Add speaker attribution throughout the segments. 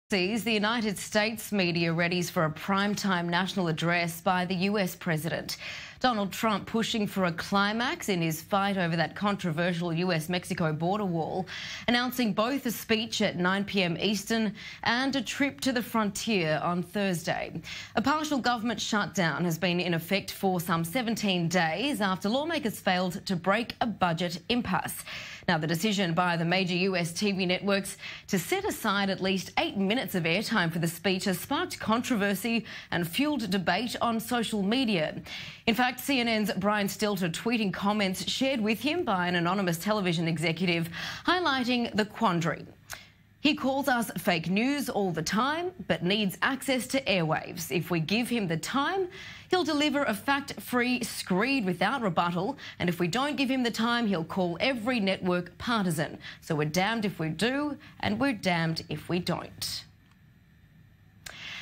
Speaker 1: The United States media readies for a primetime national address by the US president. Donald Trump pushing for a climax in his fight over that controversial US-Mexico border wall, announcing both a speech at 9 p.m. Eastern and a trip to the frontier on Thursday. A partial government shutdown has been in effect for some 17 days after lawmakers failed to break a budget impasse. Now, the decision by the major US TV networks to set aside at least 8 minutes of airtime for the speech has sparked controversy and fueled debate on social media. In fact, CNN's Brian Stelter tweeting comments shared with him by an anonymous television executive highlighting the quandary. He calls us fake news all the time, but needs access to airwaves. If we give him the time, he'll deliver a fact-free screed without rebuttal. And if we don't give him the time, he'll call every network partisan. So we're damned if we do, and we're damned if we don't.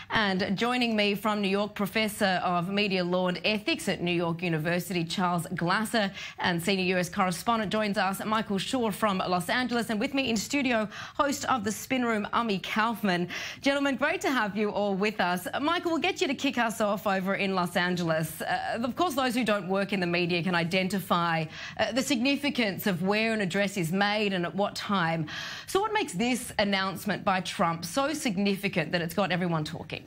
Speaker 1: And joining me from New York, Professor of Media Law and Ethics at New York University, Charles Glasser, and Senior US Correspondent joins us, Michael Shure from Los Angeles, and with me in studio, host of The Spin Room, Kaufman. Gentlemen, great to have you all with us. Michael, we'll get you to kick us off over in Los Angeles. Of course, those who don't work in the media can identify the significance of where an address is made and at what time. So what makes this announcement by Trump so significant that it's got everyone talking?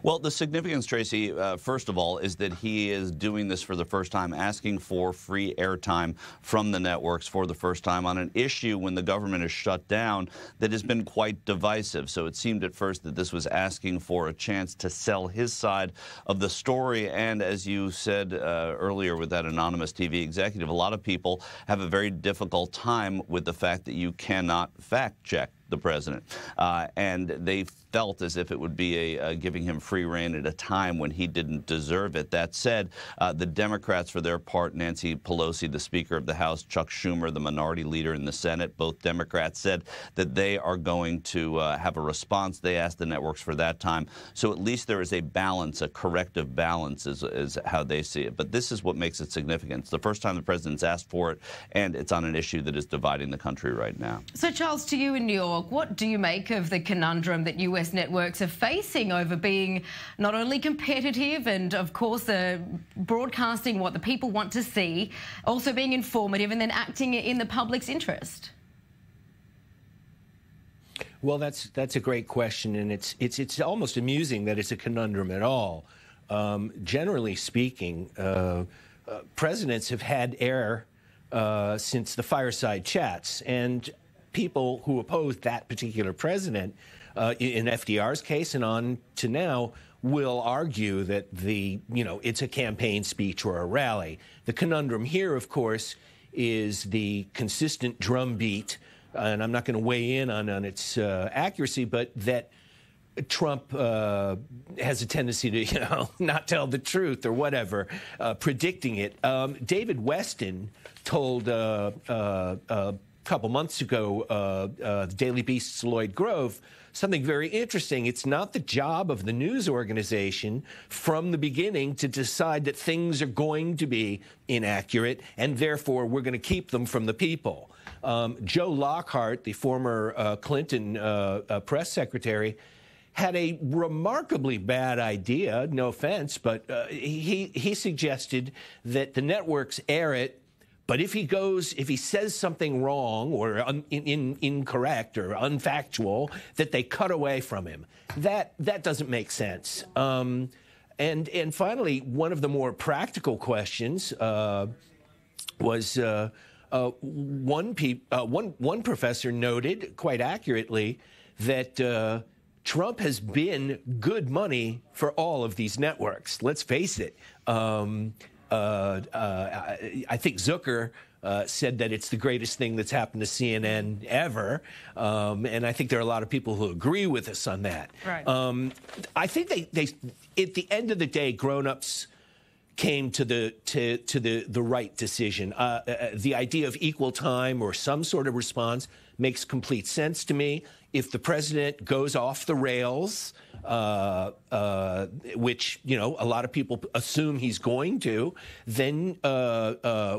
Speaker 2: Well, the significance, Tracy, first of all, is that he is doing this for the first time, asking for free airtime from the networks for the first time on an issue when the government is shut down that has been quite divisive. So it seemed at first that this was asking for a chance to sell his side of the story. And as you said earlier with that anonymous TV executive, a lot of people have a very difficult time with the fact that you cannot fact check the president. And they felt as if it would be giving him free rein at a time when he didn't deserve it. That said, the Democrats, for their part, Nancy Pelosi, the Speaker of the House, Chuck Schumer, the minority leader in the Senate, both Democrats said that they are going to have a response. They asked the networks for that time. So at least there is a balance, a corrective balance is how they see it. But this is what makes it significant. It's the first time the president's asked for it, and it's on an issue that is dividing the country right now.
Speaker 1: So, Charles, to you in New York, what do you make of the conundrum that US networks are facing over being not only competitive and, of course, broadcasting what the people want to see, also being informative and then acting in the public's interest?
Speaker 3: Well, that's a great question, and it's almost amusing that it's a conundrum at all. Generally speaking, presidents have had air since the fireside chats, and people who opposed that particular president, in FDR's case and on to now, will argue that it's a campaign speech or a rally. The conundrum here, of course, is the consistent drumbeat, and I'm not going to weigh in on its accuracy, but that Trump has a tendency to, not tell the truth or whatever, predicting it. David Weston told couple months ago, the Daily Beast's Lloyd Grove, something very interesting. It's not the job of the news organization from the beginning to decide that things are going to be inaccurate, and therefore we're going to keep them from the people. Joe Lockhart, the former Clinton press secretary, had a remarkably bad idea, no offense, but he suggested that the networks air it, but if he says something wrong or incorrect or unfactual, that they cut away from him. That doesn't make sense. And finally, one of the more practical questions was one professor noted quite accurately that Trump has been good money for all of these networks. Let's face it. I think Zucker said that it's the greatest thing that's happened to CNN ever, and I think there are a lot of people who agree with us on that.
Speaker 1: Right.
Speaker 3: I think they at the end of the day, grown-ups came to the right decision. The idea of equal time or some sort of response makes complete sense to me. If the president goes off the rails, which, a lot of people assume he's going to, then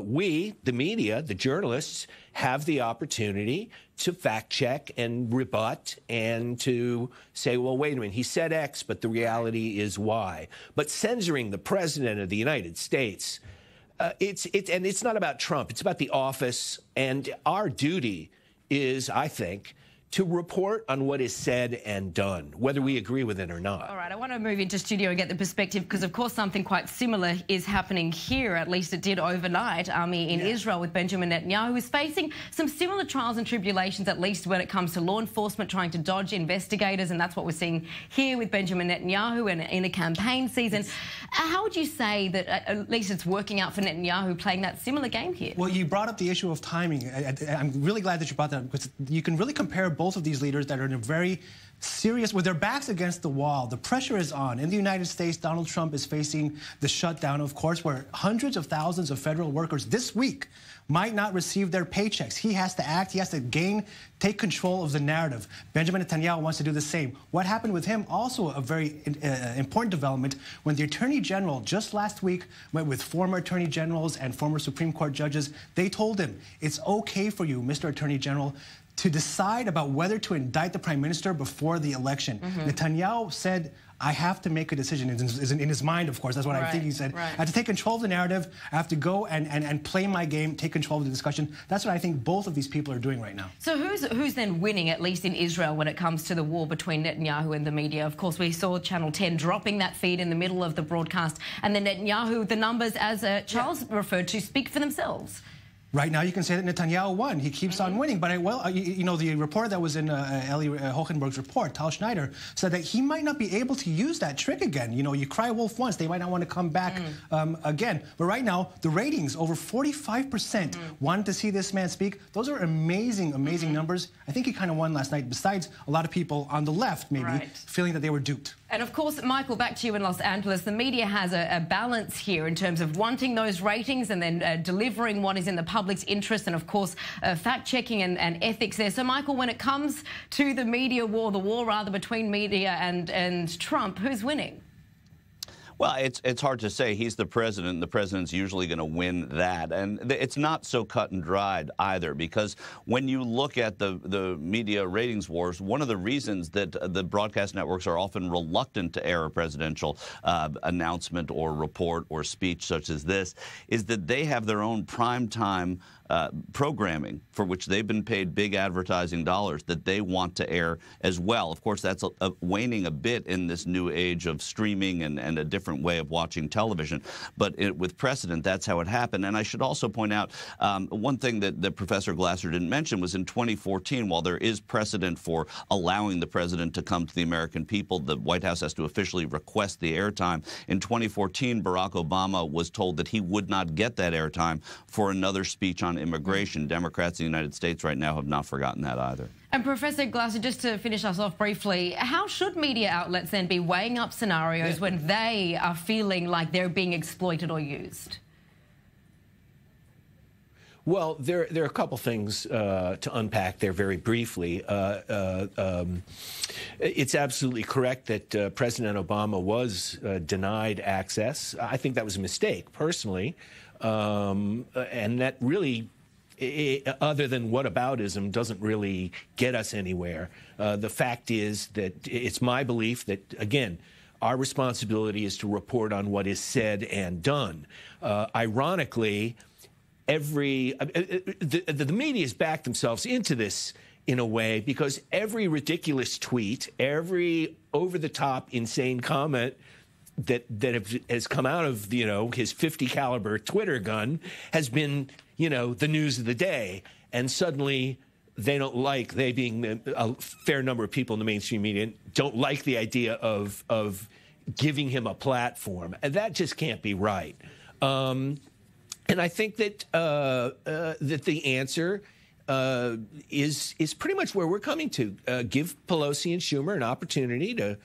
Speaker 3: we, the media, the journalists, have the opportunity to fact check and rebut and to say, well, wait a minute, he said X, but the reality is Y. But censoring the president of the United States, it's not about Trump. It's about the office. And our duty is, I think, to report on what is said and done, whether we agree with it or not.
Speaker 1: All right, I want to move into studio and get the perspective, because, of course, something quite similar is happening here. At least it did overnight. In Israel, with Benjamin Netanyahu, who's facing some similar trials and tribulations, at least when it comes to law enforcement trying to dodge investigators, and that's what we're seeing here with Benjamin Netanyahu and in a campaign season. How would you say that at least it's working out for Netanyahu playing that similar game here?
Speaker 4: Well, you brought up the issue of timing. I'm really glad that you brought that up, because you can really compare both of these leaders that are in a very serious, with their backs against the wall. The pressure is on. In the United States, Donald Trump is facing the shutdown, of course, where hundreds of thousands of federal workers this week might not receive their paychecks. He has to act. He has to take control of the narrative. Benjamin Netanyahu wants to do the same. What happened with him, also a very important development, when the Attorney General just last week went with former Attorney Generals and former Supreme Court judges. They told him, it's okay for you, Mr. Attorney General, to decide about whether to indict the Prime Minister before the election. Netanyahu said, I have to make a decision. In his mind, of course, that's what I think he said. I have to take control of the narrative. I have to go and play my game, take control of the discussion. That's what I think both of these people are doing right now.
Speaker 1: So who's then winning, at least in Israel, when it comes to the war between Netanyahu and the media? Of course, we saw Channel 10 dropping that feed in the middle of the broadcast. And then Netanyahu, the numbers, as Charles referred to, speak for themselves.
Speaker 4: Right now, you can say that Netanyahu won. He keeps on winning. But, the reporter that was in Eli Hochenberg's report, Tal Schneider, said that he might not be able to use that trick again. You cry wolf once, they might not want to come back again. But right now, the ratings, over 45% wanted to see this man speak. Those are amazing, amazing numbers. I think he kind of won last night, besides a lot of people on the left, maybe, feeling that they were duped.
Speaker 1: And, of course, Michael, back to you in Los Angeles. The media has a balance here in terms of wanting those ratings and then delivering what is in the public's interest, and, of course, fact-checking and ethics there. So, Michael, when it comes to the media war, the war, rather, between media and Trump, who's winning?
Speaker 2: Well, it's hard to say. He's the president. The president's usually going to win that. And it's not so cut and dried either, because when you look at the media ratings wars, one of the reasons that the broadcast networks are often reluctant to air a presidential announcement or report or speech such as this is that they have their own primetime programming for which they've been paid big advertising dollars that they want to air as well. Of course, that's waning a bit in this new age of streaming and a different way of watching television. But with precedent, that's how it happened. And I should also point out one thing that Professor Glasser didn't mention was in 2014, while there is precedent for allowing the president to come to the American people, the White House has to officially request the airtime. In 2014, Barack Obama was told that he would not get that airtime for another speech on immigration. Democrats in the United States right now have not forgotten that either.
Speaker 1: And Professor Glasser, just to finish us off briefly, how should media outlets then be weighing up scenarios when they are feeling like they're being exploited or used?
Speaker 3: Well, there are a couple things to unpack there very briefly. It's absolutely correct that President Obama was denied access. I think that was a mistake, personally. And that really, other than whataboutism, doesn't really get us anywhere. The fact is that it's my belief that, again, our responsibility is to report on what is said and done. Ironically, the media has backed themselves into this in a way, because every ridiculous tweet, every over-the-top insane comment that has come out of, his 50 caliber Twitter gun has been, the news of the day. And suddenly they being a fair number of people in the mainstream media, don't like the idea of giving him a platform. And that just can't be right. And I think that that the answer is pretty much where we're coming to. Give Pelosi and Schumer an opportunity to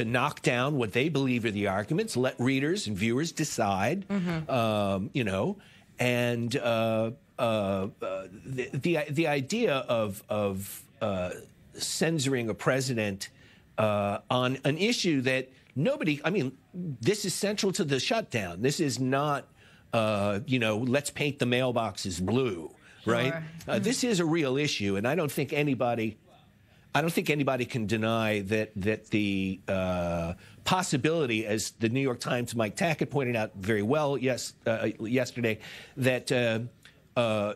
Speaker 3: knock down what they believe are the arguments. Let readers and viewers decide. And the idea of censoring a president on an issue that nobody. I mean, this is central to the shutdown. This is not. Let's paint the mailboxes blue. right?
Speaker 1: Sure.
Speaker 3: This is a real issue, and I don't think anybody can deny that the possibility, as the New York Times' Mike Tackett pointed out very well yesterday, that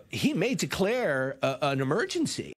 Speaker 3: he may declare an emergency.